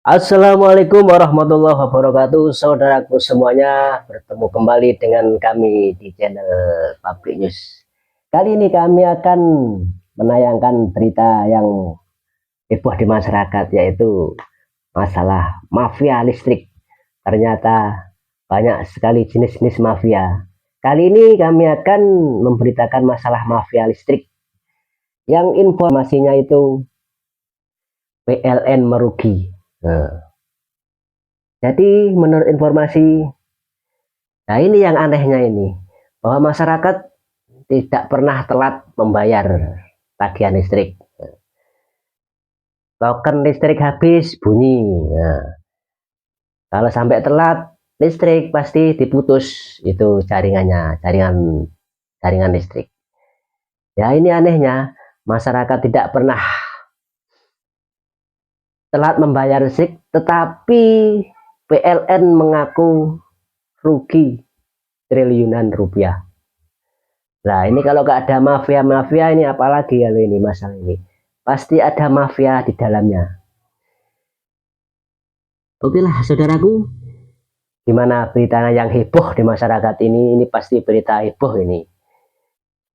Assalamualaikum warahmatullahi wabarakatuh, saudaraku semuanya. Bertemu kembali dengan kami di channel Public News. Kali ini kami akan menayangkan berita yang heboh di masyarakat, yaitu masalah mafia listrik. Ternyata banyak sekali jenis-jenis mafia. Kali ini kami akan memberitakan masalah mafia listrik yang informasinya itu PLN merugi. Jadi menurut informasi, nah ini yang anehnya ini, bahwa masyarakat tidak pernah telat membayar tagihan listrik. Token listrik habis bunyi. Nah, kalau sampai telat listrik pasti diputus itu jaringan listrik. Ya ini anehnya, masyarakat tidak pernah telat membayar listrik, tetapi PLN mengaku rugi triliunan rupiah. Nah ini kalau nggak ada mafia-mafia ini apalagi kalau ini masalah ini. Pasti ada mafia di dalamnya. Oke lah saudaraku, gimana beritanya yang heboh di masyarakat ini? Ini pasti berita heboh ini.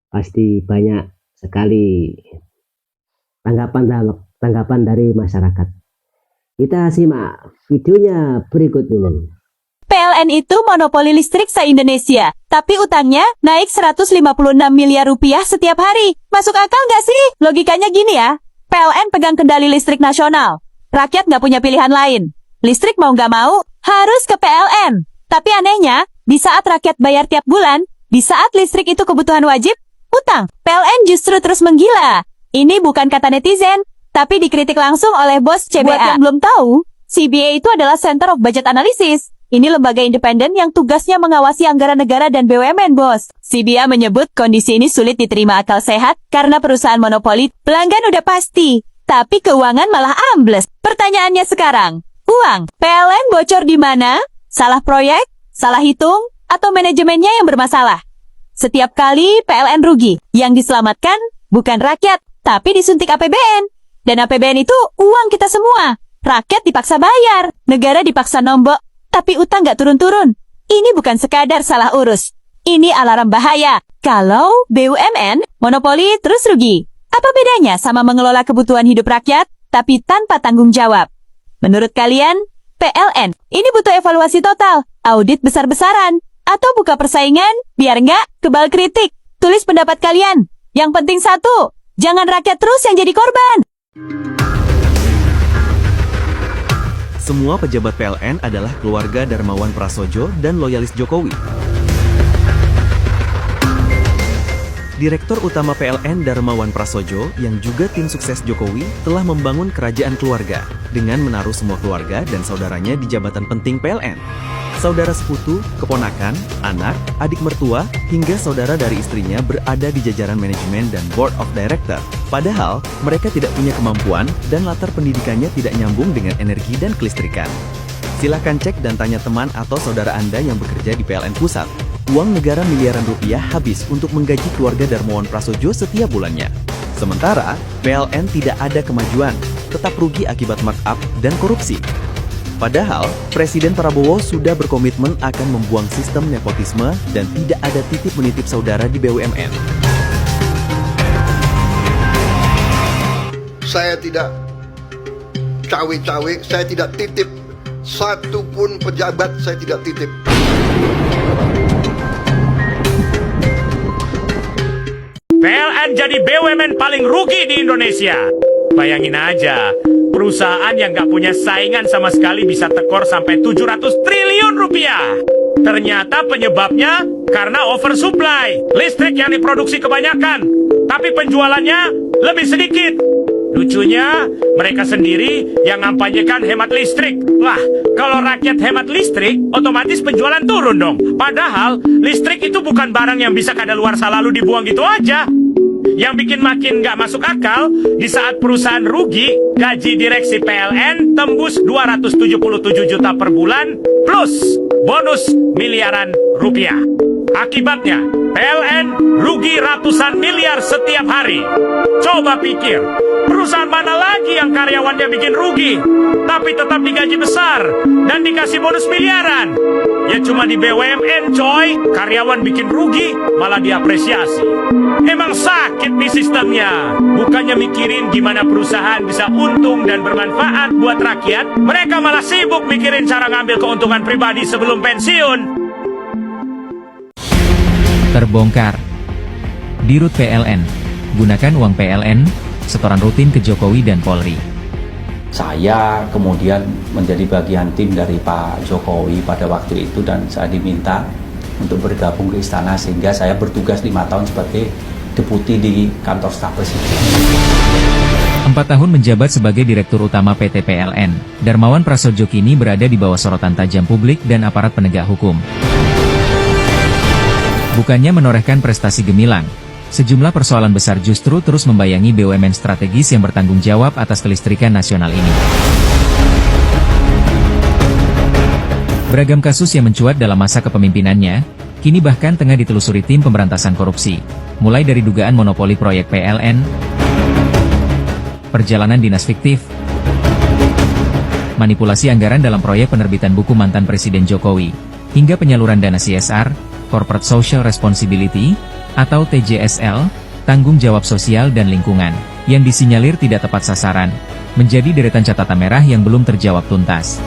Pasti banyak sekali tanggapan dari masyarakat. Kita simak videonya berikut ini. PLN itu monopoli listrik se-Indonesia, tapi utangnya naik 156 miliar rupiah setiap hari. Masuk akal nggak sih? Logikanya gini ya, PLN pegang kendali listrik nasional. Rakyat nggak punya pilihan lain. Listrik mau nggak mau, harus ke PLN. Tapi anehnya, di saat rakyat bayar tiap bulan, di saat listrik itu kebutuhan wajib, utang. PLN justru terus menggila. Ini bukan kata netizen, tapi dikritik langsung oleh bos CBA. Buat yang belum tahu, CBA itu adalah Center of Budget Analysis. Ini lembaga independen yang tugasnya mengawasi anggaran negara dan BUMN, bos. CBA menyebut kondisi ini sulit diterima akal sehat karena perusahaan monopoli, pelanggan udah pasti, tapi keuangan malah ambles. Pertanyaannya sekarang, uang PLN bocor di mana? Salah proyek? Salah hitung? Atau manajemennya yang bermasalah? Setiap kali PLN rugi, yang diselamatkan bukan rakyat, tapi disuntik APBN. Dan APBN itu uang kita semua. Rakyat dipaksa bayar, negara dipaksa nombok, tapi utang nggak turun-turun. Ini bukan sekadar salah urus. Ini alarm bahaya. Kalau BUMN, monopoli terus rugi. Apa bedanya sama mengelola kebutuhan hidup rakyat, tapi tanpa tanggung jawab? Menurut kalian, PLN ini butuh evaluasi total, audit besar-besaran, atau buka persaingan, biar nggak kebal kritik. Tulis pendapat kalian. Yang penting satu, jangan rakyat terus yang jadi korban. Semua pejabat PLN adalah keluarga Darmawan Prasojo dan loyalis Jokowi. Direktur Utama PLN Darmawan Prasojo yang juga tim sukses Jokowi telah membangun kerajaan keluarga dengan menaruh semua keluarga dan saudaranya di jabatan penting PLN. Saudara seputu, keponakan, anak, adik mertua, hingga saudara dari istrinya berada di jajaran manajemen dan board of director. Padahal, mereka tidak punya kemampuan dan latar pendidikannya tidak nyambung dengan energi dan kelistrikan. Silahkan cek dan tanya teman atau saudara Anda yang bekerja di PLN Pusat. Uang negara miliaran rupiah habis untuk menggaji keluarga Darmawan Prasojo setiap bulannya. Sementara, PLN tidak ada kemajuan, tetap rugi akibat markup dan korupsi. Padahal, Presiden Prabowo sudah berkomitmen akan membuang sistem nepotisme dan tidak ada titip menitip saudara di BUMN. Saya tidak cawe-cawe, saya tidak titip. Satu pun pejabat saya tidak titip. PLN jadi BUMN paling rugi di Indonesia. Bayangin aja, perusahaan yang gak punya saingan sama sekali bisa tekor sampai 700 triliun rupiah. Ternyata penyebabnya karena oversupply. Listrik yang diproduksi kebanyakan, tapi penjualannya lebih sedikit. Lucunya, mereka sendiri yang ngampanyekan hemat listrik. Lah, kalau rakyat hemat listrik, otomatis penjualan turun dong. Padahal, listrik itu bukan barang yang bisa kadaluarsa lalu dibuang gitu aja. Yang bikin makin gak masuk akal, di saat perusahaan rugi, gaji direksi PLN tembus 277 juta per bulan, plus bonus miliaran rupiah. Akibatnya, PLN rugi ratusan miliar setiap hari. Coba pikir, Perusahaan mana lagi yang karyawannya bikin rugi, tapi tetap digaji besar dan dikasih bonus miliaran? Ya cuma di BUMN coy, karyawan bikin rugi malah diapresiasi. Emang sakit nih sistemnya. Bukannya mikirin gimana perusahaan bisa untung dan bermanfaat buat rakyat, mereka malah sibuk mikirin cara ngambil keuntungan pribadi sebelum pensiun. Terbongkar. Dirut PLN. Gunakan uang PLN, setoran rutin ke Jokowi dan Polri. Saya kemudian menjadi bagian tim dari Pak Jokowi pada waktu itu dan saya diminta untuk bergabung ke istana sehingga saya bertugas 5 tahun sebagai deputi di kantor staf presiden. 4 tahun menjabat sebagai Direktur Utama PT PLN, Darmawan Prasojo kini berada di bawah sorotan tajam publik dan aparat penegak hukum. Bukannya menorehkan prestasi gemilang, sejumlah persoalan besar justru terus membayangi BUMN strategis yang bertanggung jawab atas kelistrikan nasional ini. Beragam kasus yang mencuat dalam masa kepemimpinannya, kini bahkan tengah ditelusuri tim pemberantasan korupsi, mulai dari dugaan monopoli proyek PLN, perjalanan dinas fiktif, manipulasi anggaran dalam proyek penerbitan buku mantan Presiden Jokowi, hingga penyaluran dana CSR, Corporate Social Responsibility, atau TJSL, tanggung jawab sosial dan lingkungan, yang disinyalir tidak tepat sasaran, menjadi deretan catatan merah yang belum terjawab tuntas.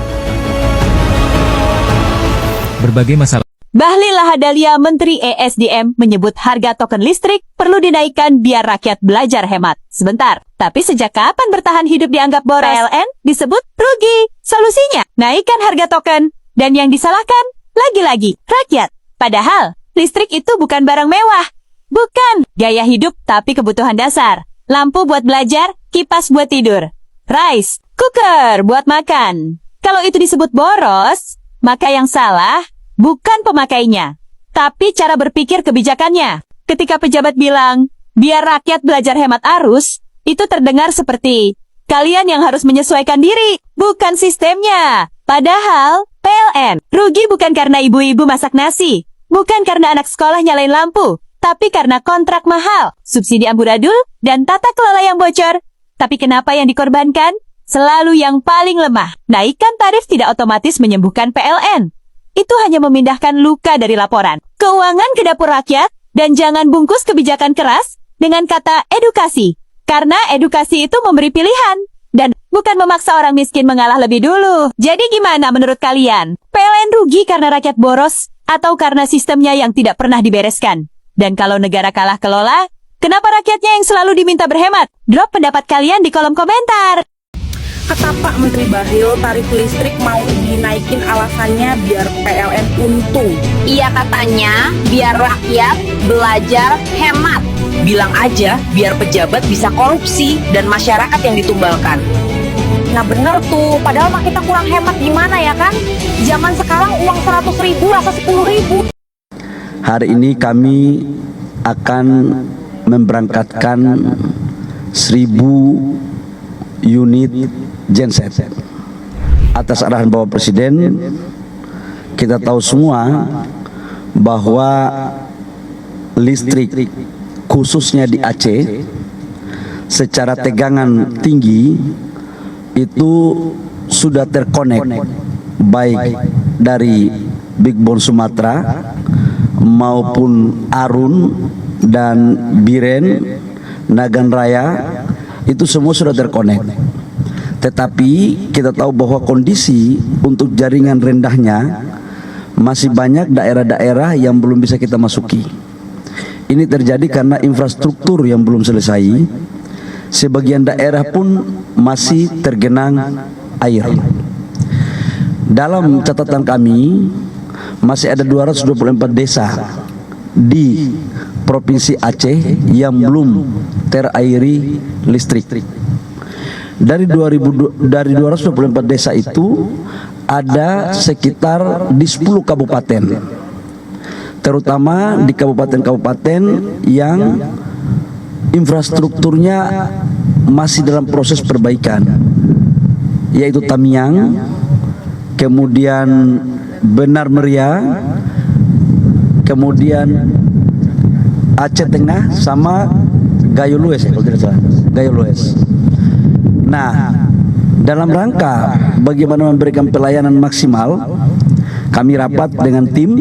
Berbagai masalah. Bahlil Lahadalia, Menteri ESDM, menyebut harga token listrik perlu dinaikkan biar rakyat belajar hemat. Sebentar, tapi sejak kapan bertahan hidup dianggap boros? PLN disebut rugi. Solusinya, naikkan harga token. Dan yang disalahkan, lagi-lagi, rakyat. Padahal, listrik itu bukan barang mewah. Bukan gaya hidup, tapi kebutuhan dasar. Lampu buat belajar, kipas buat tidur. Rice cooker buat makan. Kalau itu disebut boros, maka yang salah bukan pemakainya, tapi cara berpikir kebijakannya. Ketika pejabat bilang, biar rakyat belajar hemat arus, itu terdengar seperti, kalian yang harus menyesuaikan diri, bukan sistemnya. Padahal, PLN rugi bukan karena ibu-ibu masak nasi, bukan karena anak sekolah nyalain lampu, tapi karena kontrak mahal, subsidi amburadul, dan tata kelola yang bocor. Tapi kenapa yang dikorbankan? Selalu yang paling lemah. Naikkan tarif tidak otomatis menyembuhkan PLN. Itu hanya memindahkan luka dari laporan keuangan ke dapur rakyat, dan jangan bungkus kebijakan keras dengan kata edukasi. Karena edukasi itu memberi pilihan, dan bukan memaksa orang miskin mengalah lebih dulu. Jadi gimana menurut kalian? PLN rugi karena rakyat boros, atau karena sistemnya yang tidak pernah dibereskan? Dan kalau negara kalah kelola, kenapa rakyatnya yang selalu diminta berhemat? Drop pendapat kalian di kolom komentar. Kata Pak Menteri Bahlil, tarif listrik mau dinaikin alasannya biar PLN untung. Iya katanya, biar rakyat belajar hemat. Bilang aja, biar pejabat bisa korupsi dan masyarakat yang ditumbalkan. Nah bener tuh, padahal mah kita kurang hemat gimana ya kan? Zaman sekarang uang 100.000 rasa 10.000. Hari ini kami akan memberangkatkan 1.000 unit genset atas arahan Bapak Presiden. Kita tahu semua bahwa listrik khususnya di Aceh secara tegangan tinggi itu sudah terkonek baik dari Big Bone Sumatera maupun Arun dan Biren, Nagan Raya, itu semua sudah terkonek. Tetapi kita tahu bahwa kondisi untuk jaringan rendahnya masih banyak daerah-daerah yang belum bisa kita masuki. Ini terjadi karena infrastruktur yang belum selesai. Sebagian daerah pun masih tergenang air. Dalam catatan kami, masih ada 224 desa di Provinsi Aceh yang belum terairi listrik. Dari 224 desa itu ada sekitar di 10 kabupaten, terutama di kabupaten-kabupaten yang infrastrukturnya masih dalam proses perbaikan, yaitu Tamiang, kemudian Benar Meriah, kemudian Aceh Tengah, sama Gayo Lues, kalau tidak salah, Gayo Lues. Nah, dalam rangka bagaimana memberikan pelayanan maksimal, kami rapat dengan tim.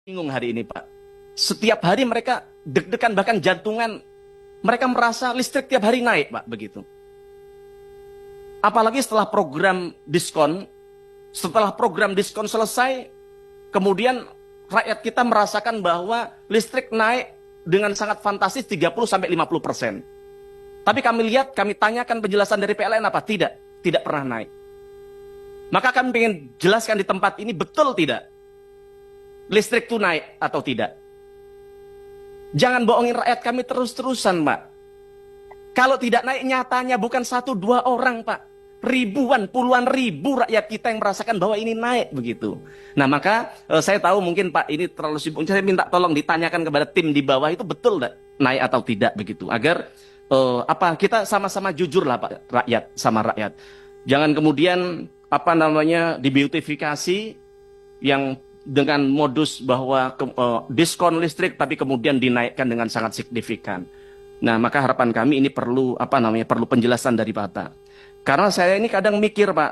Bingung hari ini, Pak. Setiap hari mereka deg-degan, bahkan jantungan. Mereka merasa listrik tiap hari naik, Pak, begitu. Apalagi setelah program diskon selesai, kemudian rakyat kita merasakan bahwa listrik naik dengan sangat fantastis 30-50%. Tapi kami tanyakan penjelasan dari PLN apa? Tidak pernah naik. Maka kami ingin jelaskan di tempat ini, betul tidak? Listrik itu naik atau tidak? Jangan bohongin rakyat kami terus-terusan, Pak. Kalau tidak naik, nyatanya bukan 1-2 orang, Pak. Ribuan, puluhan ribu rakyat kita yang merasakan bahwa ini naik begitu. Nah, maka saya tahu mungkin Pak ini terlalu sibuk. Saya minta tolong ditanyakan kepada tim di bawah itu betul tidak naik atau tidak begitu. Agar kita sama-sama jujur lah, Pak, rakyat sama rakyat. Jangan kemudian dibeutifikasi yang dengan modus bahwa diskon listrik tapi kemudian dinaikkan dengan sangat signifikan. Nah, maka harapan kami ini perlu perlu penjelasan dari Bapak. Karena saya ini kadang mikir, Pak,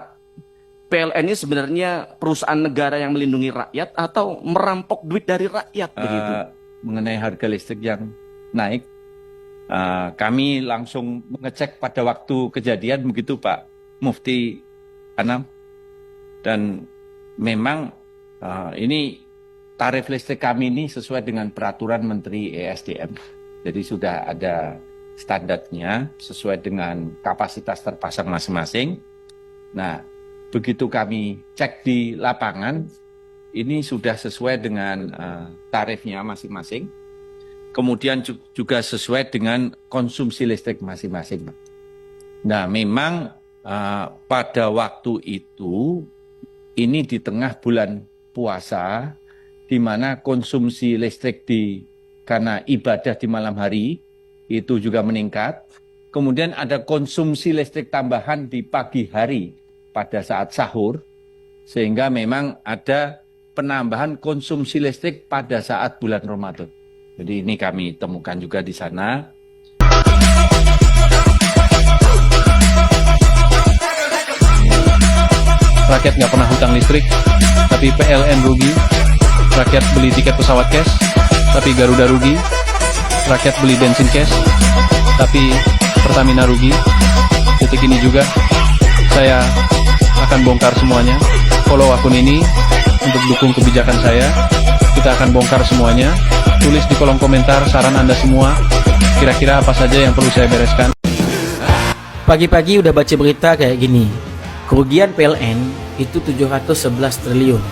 PLN ini sebenarnya perusahaan negara yang melindungi rakyat atau merampok duit dari rakyat begitu. Mengenai harga listrik yang naik, kami langsung mengecek pada waktu kejadian begitu, Pak Mufti Anam, dan memang ini tarif listrik kami ini sesuai dengan peraturan Menteri ESDM. Jadi sudah ada standarnya sesuai dengan kapasitas terpasang masing-masing. Nah, begitu kami cek di lapangan, ini sudah sesuai dengan tarifnya masing-masing. Kemudian juga sesuai dengan konsumsi listrik masing-masing. Nah, memang pada waktu itu, ini di tengah bulan puasa, di mana konsumsi listrik karena ibadah di malam hari itu juga meningkat. Kemudian ada konsumsi listrik tambahan di pagi hari pada saat sahur, sehingga memang ada penambahan konsumsi listrik pada saat bulan Ramadan. Jadi ini kami temukan juga di sana. Rakyat nggak pernah hutang listrik, tapi PLN rugi. Rakyat beli tiket pesawat cash, tapi Garuda rugi. Rakyat beli bensin cash, tapi Pertamina rugi. Detik ini juga, saya akan bongkar semuanya. Follow akun ini untuk dukung kebijakan saya. Kita akan bongkar semuanya. Tulis di kolom komentar saran Anda semua. Kira-kira apa saja yang perlu saya bereskan. Pagi-pagi udah baca berita kayak gini. Kerugian PLN itu 711 triliun.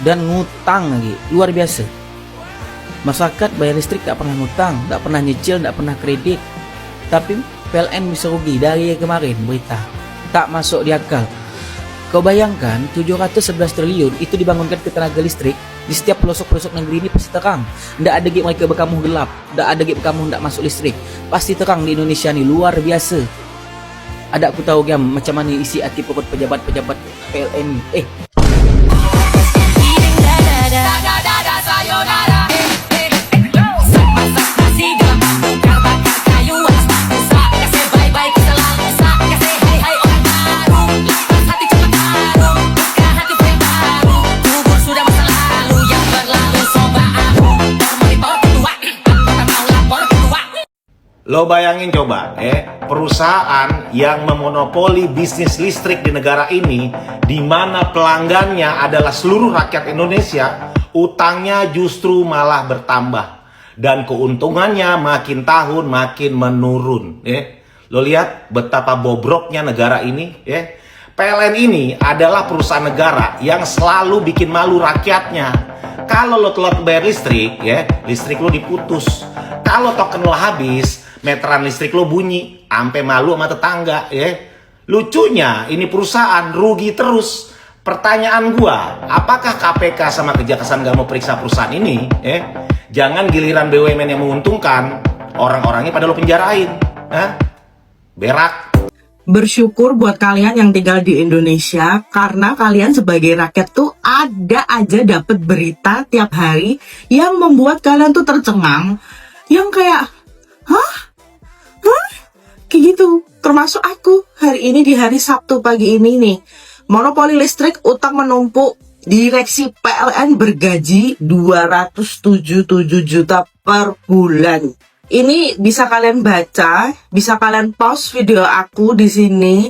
Dan ngutang lagi, luar biasa. Masyarakat bayar listrik gak pernah ngutang, gak pernah nyicil, gak pernah kredit. Tapi PLN bisa rugi dari kemarin berita. Tak masuk di akal. Kau bayangkan 711 triliun itu dibangunkan ke tenaga listrik di setiap pelosok-pelosok negeri ini pasti terang. Nggak ada gig mereka berkamuh gelap, nggak ada gig berkamuh nggak masuk listrik. Pasti terang di Indonesia ini, luar biasa. Ada aku tahu gam macam mana isi hati perut pejabat-pejabat PLN. Lo bayangin coba, perusahaan yang memonopoli bisnis listrik di negara ini, di mana pelanggannya adalah seluruh rakyat Indonesia, utangnya justru malah bertambah dan keuntungannya makin tahun makin menurun. Lo lihat betapa bobroknya negara ini. PLN ini adalah perusahaan negara yang selalu bikin malu rakyatnya. Kalau lo telat bayar listrik, listrik lo diputus. Kalau token lo habis, meteran listrik lo bunyi, sampai malu sama tetangga, Lucunya, ini perusahaan rugi terus. Pertanyaan gua, apakah KPK sama Kejaksaan gak mau periksa perusahaan ini? Jangan giliran BUMN yang menguntungkan, orang-orangnya pada lo penjarain. Berak. Bersyukur buat kalian yang tinggal di Indonesia, karena kalian sebagai rakyat tuh ada aja dapat berita tiap hari yang membuat kalian tuh tercengang, yang kayak, hah? Kayak gitu. Termasuk aku hari ini di hari Sabtu pagi ini nih, monopoli listrik utang menumpuk, direksi PLN bergaji 277 juta per bulan. Ini bisa kalian baca, bisa kalian pause video aku di sini.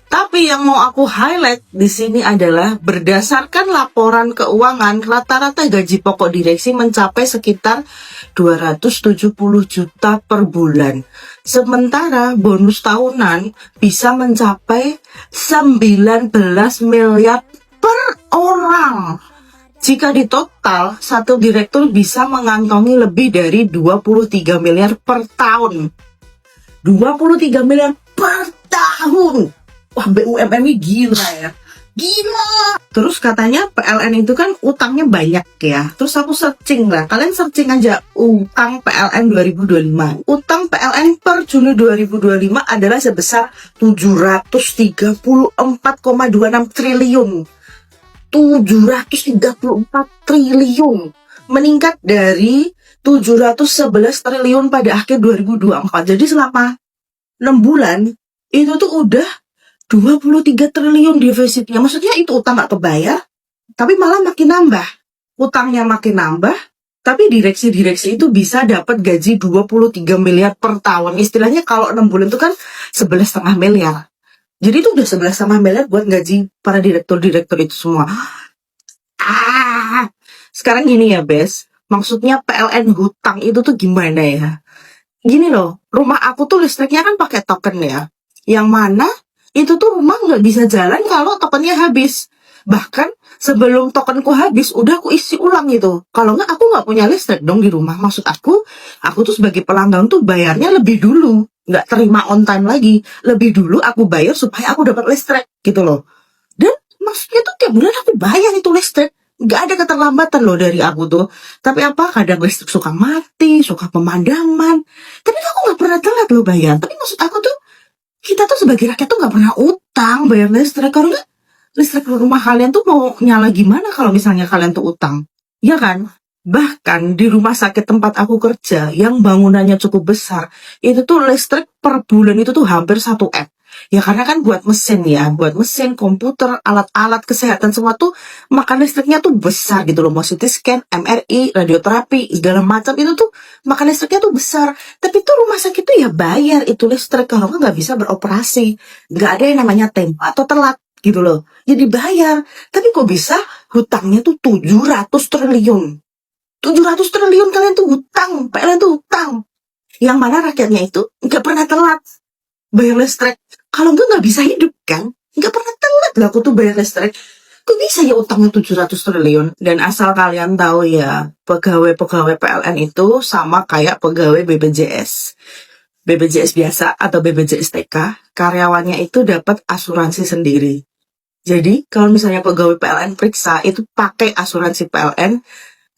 Tapi yang mau aku highlight di sini adalah berdasarkan laporan keuangan, rata-rata gaji pokok direksi mencapai sekitar 270 juta per bulan. Sementara bonus tahunan bisa mencapai 19 miliar per orang. Jika di total, satu direktur bisa mengantongi lebih dari 23 miliar per tahun. 23 miliar per tahun. Wah, BUMN ini gila ya. Gila. Terus katanya PLN itu kan utangnya banyak ya. Terus aku searching lah. Kalian searching aja utang PLN 2025. Utang PLN per Juni 2025 adalah sebesar 734,26 triliun. 734 triliun, meningkat dari 711 triliun pada akhir 2024. Jadi selama 6 bulan itu tuh udah 23 triliun defisitnya. Maksudnya itu utang gak kebayar, tapi malah makin nambah. Utangnya makin nambah, tapi direksi-direksi itu bisa dapat gaji 23 miliar per tahun. Istilahnya kalau 6 bulan itu kan 11,5 miliar. Jadi itu udah 11,5 miliar buat gaji para direktur-direktur itu semua. Sekarang gini ya, Bes. Maksudnya PLN hutang itu tuh gimana ya? Gini loh, rumah aku tuh listriknya kan pakai token ya. Yang mana itu tuh rumah nggak bisa jalan kalau tokennya habis. Bahkan sebelum tokenku habis, udah aku isi ulang gitu. Kalau nggak, aku nggak punya listrik dong di rumah. Maksud aku tuh sebagai pelanggan tuh bayarnya lebih dulu. Nggak terima on time lagi. Lebih dulu aku bayar supaya aku dapat listrik gitu loh. Dan maksudnya tuh tiap bulan aku bayar itu listrik. Nggak ada keterlambatan loh dari aku tuh. Tapi apa, kadang listrik suka mati, suka pemadaman. Tapi aku nggak pernah telat loh bayar. Tapi maksud aku tuh, kita tuh sebagai rakyat tuh nggak pernah utang bayar listrik. Karena listrik rumah kalian tuh mau nyala gimana kalau misalnya kalian tuh utang? Ya kan? Bahkan di rumah sakit tempat aku kerja yang bangunannya cukup besar, itu tuh listrik per bulan itu tuh hampir 1 M. Ya karena kan buat mesin ya, buat mesin, komputer, alat-alat kesehatan semua tuh makan listriknya tuh besar gitu loh. Mau CT scan, MRI, radioterapi, segala macam itu tuh makan listriknya tuh besar. Tapi tuh rumah sakit tuh ya bayar itu listrik, kalau nggak bisa beroperasi. Nggak ada yang namanya tempo atau telat gitu loh. Jadi bayar. Tapi kok bisa hutangnya tuh 700 triliun. 700 triliun kalian tuh hutang, PLN tuh hutang. Yang mana rakyatnya itu nggak pernah telat bayar listrik. Kalau nggak bisa hidup kan? Nggak pernah telat lah aku tuh bayar listrik. Kok bisa ya utangnya 700 triliun? Dan asal kalian tahu ya, pegawai-pegawai PLN itu sama kayak pegawai BPJS. BPJS biasa atau BPJS TK, karyawannya itu dapat asuransi sendiri. Jadi kalau misalnya pegawai PLN periksa, itu pakai asuransi PLN.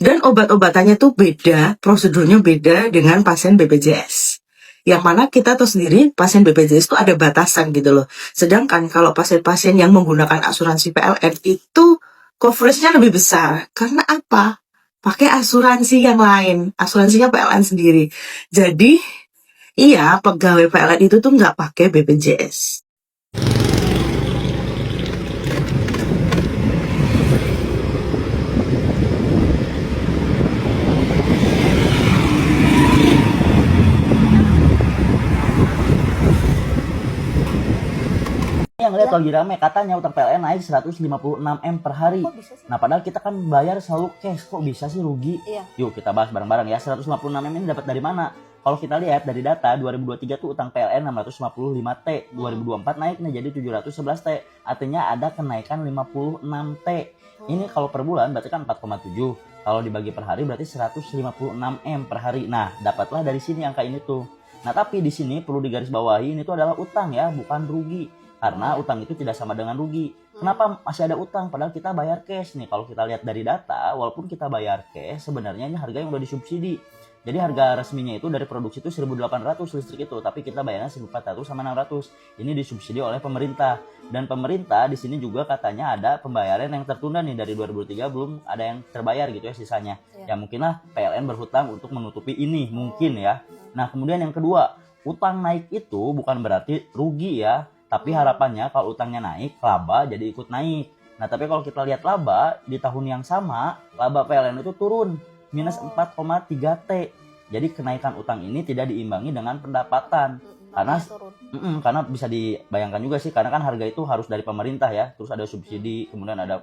Dan obat-obatannya tuh beda, prosedurnya beda dengan pasien BPJS. Yang mana kita tahu sendiri, pasien BPJS itu ada batasan gitu loh. Sedangkan kalau pasien-pasien yang menggunakan asuransi PLN itu coveragenya lebih besar. Karena apa? Pakai asuransi yang lain, asuransinya PLN sendiri. Jadi, iya pegawai PLN itu tuh nggak pakai BPJS. Yang lihat lagi rame katanya utang PLN naik 156 M per hari. Nah padahal kita kan bayar selalu cash, kok bisa sih rugi? Iya. Yuk kita bahas bareng-bareng ya. 156 M ini dapat dari mana? Kalau kita lihat dari data 2023 tuh utang PLN 655 T, 2024 naik nih jadi 711 T. Artinya ada kenaikan 56 T. Ini kalau per bulan berarti kan 4,7. Kalau dibagi per hari berarti 156 M per hari. Nah, dapatlah dari sini angka ini tuh. Nah, tapi di sini perlu digarisbawahi ini tuh adalah utang ya, bukan rugi. Karena utang itu tidak sama dengan rugi. Kenapa masih ada utang padahal kita bayar cash nih? Kalau kita lihat dari data, walaupun kita bayar cash, sebenarnya ini harga yang udah disubsidi. Jadi harga resminya itu dari produksi itu 1.800 listrik itu, tapi kita bayarnya 1.400 sama 600. Ini disubsidi oleh pemerintah. Dan pemerintah di sini juga katanya ada pembayaran yang tertunda nih dari 2003 belum ada yang terbayar gitu ya sisanya. Ya mungkinlah PLN berhutang untuk menutupi ini mungkin ya. Nah, kemudian yang kedua, utang naik itu bukan berarti rugi ya, tapi harapannya kalau utangnya naik, laba jadi ikut naik. Nah, tapi kalau kita lihat laba di tahun yang sama, laba PLN itu turun minus 4,3 T. Jadi kenaikan utang ini tidak diimbangi dengan pendapatan. Karena bisa dibayangkan juga sih, karena kan harga itu harus dari pemerintah ya, terus ada subsidi, kemudian ada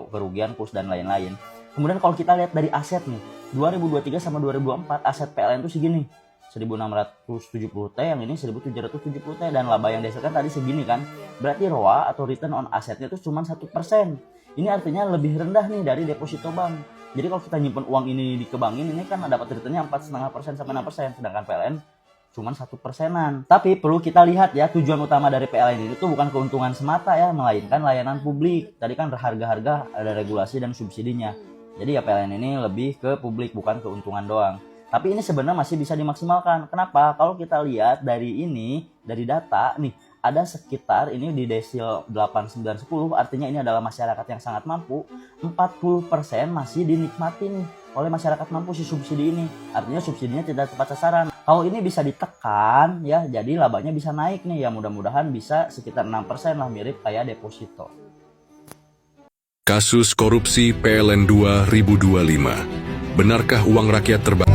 kerugian kurs dan lain-lain. Kemudian kalau kita lihat dari aset nih, 2023 sama 2024 aset PLN itu segini, 1.670 T, yang ini 1.770 T, dan laba yang dihasilkan tadi segini kan. Berarti ROA atau return on asetnya itu cuma 1%. Ini artinya lebih rendah nih dari deposito bank. Jadi kalau kita nyimpen uang ini di kebangin, ini kan dapat returnnya 4,5% sampai 6%, sedangkan PLN cuma 1%. Tapi perlu kita lihat ya, tujuan utama dari PLN ini tuh bukan keuntungan semata ya, melainkan layanan publik. Tadi kan harga-harga ada regulasi dan subsidinya. Jadi ya PLN ini lebih ke publik, bukan keuntungan doang. Tapi ini sebenarnya masih bisa dimaksimalkan. Kenapa? Kalau kita lihat dari ini, dari data nih, ada sekitar ini di desil 8, 9, 10, artinya ini adalah masyarakat yang sangat mampu. 40% masih dinikmati nih oleh masyarakat mampu si subsidi ini. Artinya subsidinya tidak tepat sasaran. Kalau ini bisa ditekan ya, jadi labanya bisa naik nih ya, mudah-mudahan bisa sekitar 6% lah, mirip kayak deposito. Kasus korupsi PLN 2025. Benarkah uang rakyat terbang?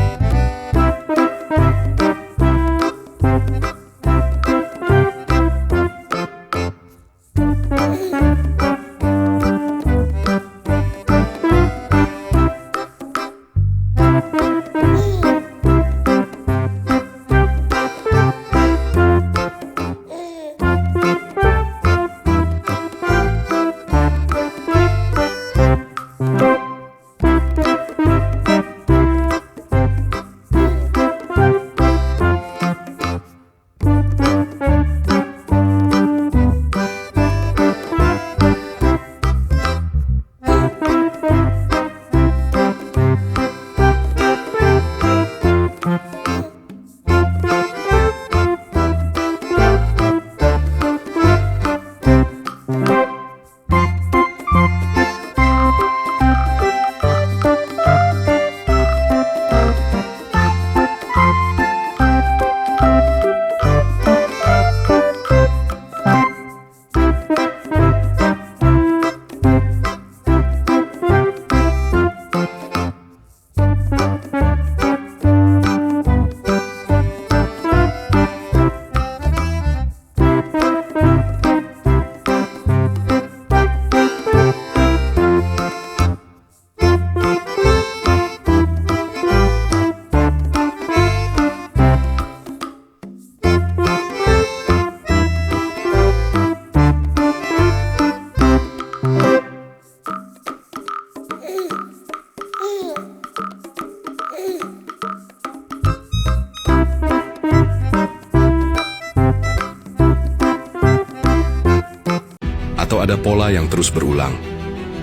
Atau ada pola yang terus berulang?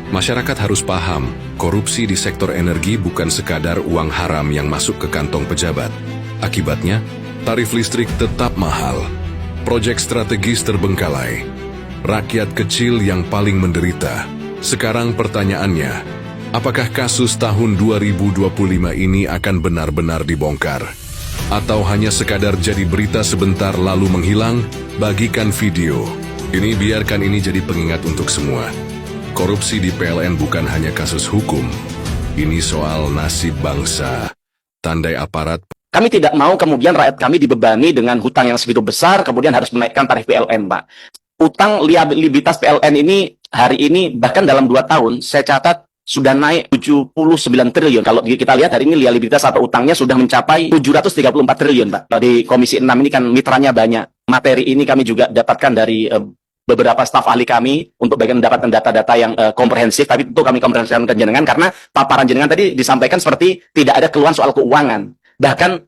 Masyarakat harus paham, korupsi di sektor energi bukan sekadar uang haram yang masuk ke kantong pejabat. Akibatnya, tarif listrik tetap mahal, proyek strategis terbengkalai, rakyat kecil yang paling menderita. Sekarang pertanyaannya, apakah kasus tahun 2025 ini akan benar-benar dibongkar? Atau hanya sekadar jadi berita sebentar lalu menghilang? Bagikan video ini, biarkan ini jadi pengingat untuk semua. Korupsi di PLN bukan hanya kasus hukum. Ini soal nasib bangsa. Tandai aparat. Kami tidak mau kemudian rakyat kami dibebani dengan hutang yang segitu besar, kemudian harus menaikkan tarif PLN, Pak. Utang liabilitas PLN ini hari ini, bahkan dalam 2 tahun, saya catat sudah naik 79 triliun. Kalau kita lihat hari ini liabilitas atau utangnya sudah mencapai 734 triliun, Pak. Di Komisi 6 ini kan mitranya banyak. Materi ini kami juga dapatkan dari beberapa staf ahli kami untuk bagian mendapatkan data-data yang komprehensif, tapi itu kami komprehensifkan ke jenengan karena paparan jenengan tadi disampaikan seperti tidak ada keluhan soal keuangan, bahkan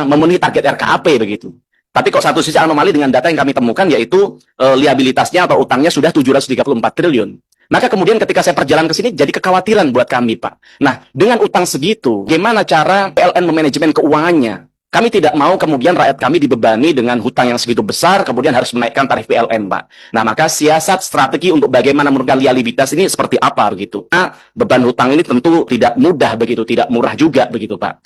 memenuhi target RKAP begitu. Tapi kok satu sisi anomali dengan data yang kami temukan, yaitu liabilitasnya atau utangnya sudah 734 triliun. Maka kemudian ketika saya perjalanan ke sini jadi kekhawatiran buat kami, Pak. Nah, dengan utang segitu, bagaimana cara PLN memanajemen keuangannya? Kami tidak mau kemudian rakyat kami dibebani dengan hutang yang segitu besar, kemudian harus menaikkan tarif PLN, Pak. Nah, maka siasat strategi untuk bagaimana menurunkan liabilitas ini seperti apa begitu. Nah, beban hutang ini tentu tidak mudah begitu, tidak murah juga begitu, Pak.